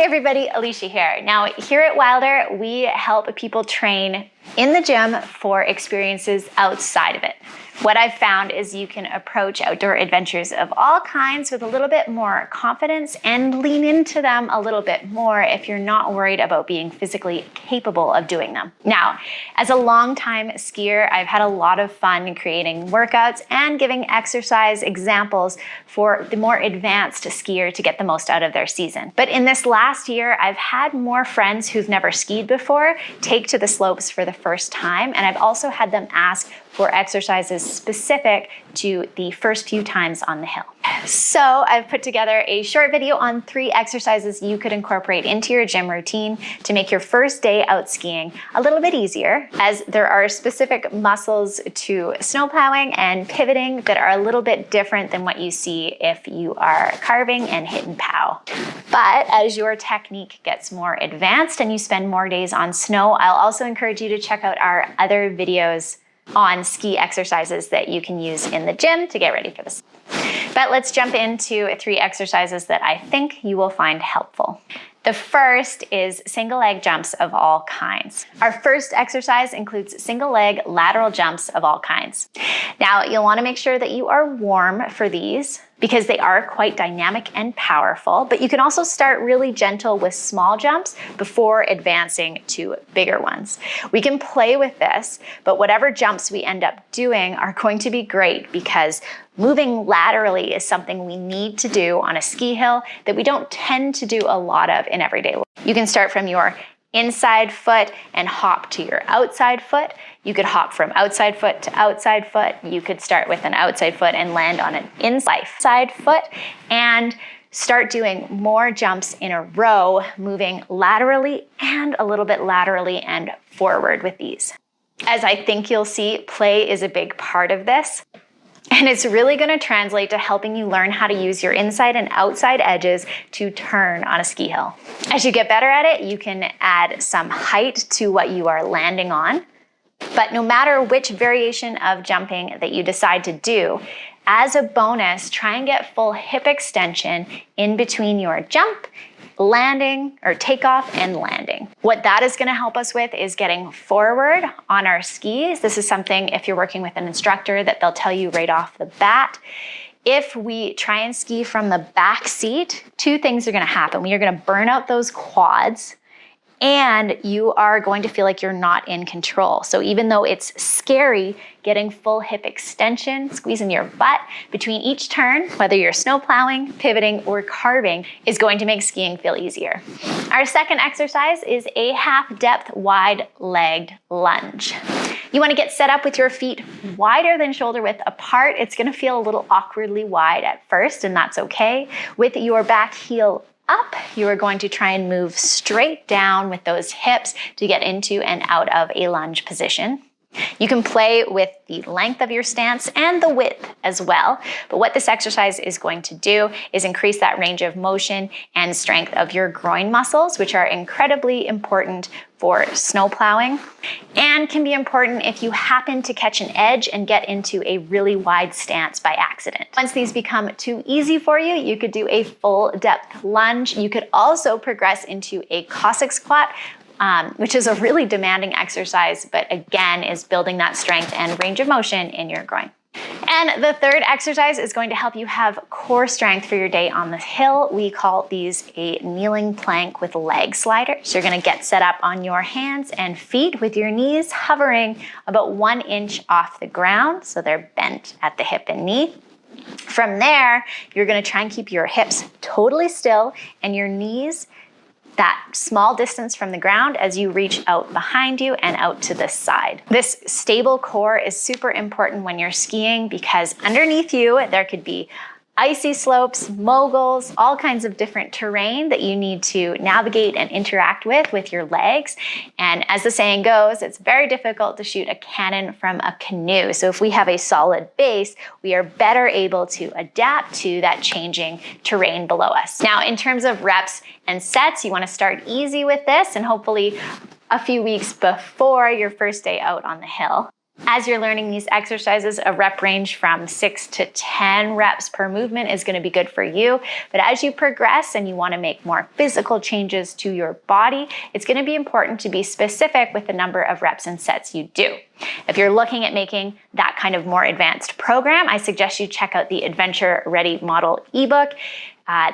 everybody, Alicia here. Now, here at Wilder, we help people train in the gym for experiences outside of it. What I've found is you can approach outdoor adventures of all kinds with a little bit more confidence and lean into them a little bit more if you're not worried about being physically capable of doing them. Now, as a longtime skier, I've had a lot of fun creating workouts and giving exercise examples for the more advanced skier to get the most out of their season. But in this last year, I've had more friends who've never skied before take to the slopes for the first time, and I've also had them ask for exercises specific to the first few times on the hill. So I've put together a short video on 3 exercises you could incorporate into your gym routine to make your first day out skiing a little bit easier, as there are specific muscles to snow plowing and pivoting that are a little bit different than what you see if you are carving and hit and pow. But as your technique gets more advanced and you spend more days on snow, I'll also encourage you to check out our other videos on ski exercises that you can use in the gym to get ready for this. But let's jump into 3 exercises that I think you will find helpful. The first is single leg jumps of all kinds. Our first exercise includes single leg lateral jumps of all kinds. Now, you'll want to make sure that you are warm for these because they are quite dynamic and powerful, but you can also start really gentle with small jumps before advancing to bigger ones. We can play with this, but whatever jumps we end up doing are going to be great because moving laterally is something we need to do on a ski hill that we don't tend to do a lot of in everyday life. You can start from your inside foot and hop to your outside foot. You could hop from outside foot to outside foot. You could start with an outside foot and land on an inside foot and start doing more jumps in a row, moving laterally and a little bit laterally and forward with these. As I think you'll see, play is a big part of this. And it's really going to translate to helping you learn how to use your inside and outside edges to turn on a ski hill. As you get better at it, you can add some height to what you are landing on. But no matter which variation of jumping that you decide to do, as a bonus, try and get full hip extension in between your jump, landing, or takeoff and landing. What that is going to help us with is getting forward on our skis. This is something, if you're working with an instructor, that they'll tell you right off the bat. If we try and ski from the back seat, 2 things are going to happen. We are going to burn out those quads, and you are going to feel like you're not in control. So even though it's scary, getting full hip extension, squeezing your butt between each turn, whether you're snow plowing, pivoting, or carving, is going to make skiing feel easier. Our second exercise is a half depth wide-legged lunge. You want to get set up with your feet wider than shoulder width apart. It's going to feel a little awkwardly wide at first, and that's okay. With your back heel up, you are going to try and move straight down with those hips to get into and out of a lunge position. You can play with the length of your stance and the width as well, but what this exercise is going to do is increase that range of motion and strength of your groin muscles, which are incredibly important for snow plowing and can be important if you happen to catch an edge and get into a really wide stance by accident. Once these become too easy for you, you could do a full depth lunge. You could also progress into a Cossack squat, which is a really demanding exercise, but again, is building that strength and range of motion in your groin. And the third exercise is going to help you have core strength for your day on the hill. We call these a kneeling plank with leg slider. So you're going to get set up on your hands and feet with your knees hovering about 1 inch off the ground, so they're bent at the hip and knee. From there, you're going to try and keep your hips totally still and your knees that small distance from the ground as you reach out behind you and out to the side. This stable core is super important when you're skiing because underneath you, there could be icy slopes, moguls, all kinds of different terrain that you need to navigate and interact with your legs. And as the saying goes, it's very difficult to shoot a cannon from a canoe. So if we have a solid base, we are better able to adapt to that changing terrain below us. Now, in terms of reps and sets, you want to start easy with this and hopefully a few weeks before your first day out on the hill. As you're learning these exercises, a rep range from 6 to 10 reps per movement is going to be good for you. But as you progress and you want to make more physical changes to your body, it's going to be important to be specific with the number of reps and sets you do. If you're looking at making that kind of more advanced program, I suggest you check out the Adventure Ready Model ebook.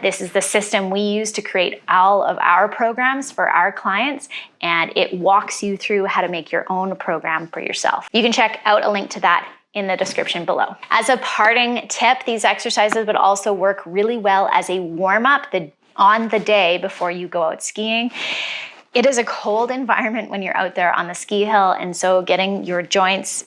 This is the system we use to create all of our programs for our clients, and it walks you through how to make your own program for yourself. You can check out a link to that in the description below. As a parting tip, these exercises would also work really well as a warm-up on the day before you go out skiing. It is a cold environment when you're out there on the ski hill, and so getting your joints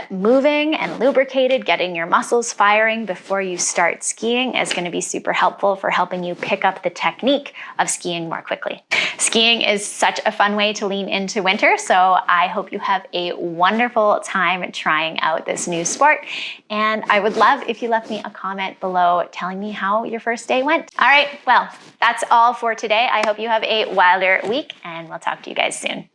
moving and lubricated, getting your muscles firing before you start skiing is going to be super helpful for helping you pick up the technique of skiing more quickly. Skiing is such a fun way to lean into winter, so I hope you have a wonderful time trying out this new sport, and I would love if you left me a comment below telling me how your first day went. All right, well, that's all for today. I hope you have a wilder week, and we'll talk to you guys soon.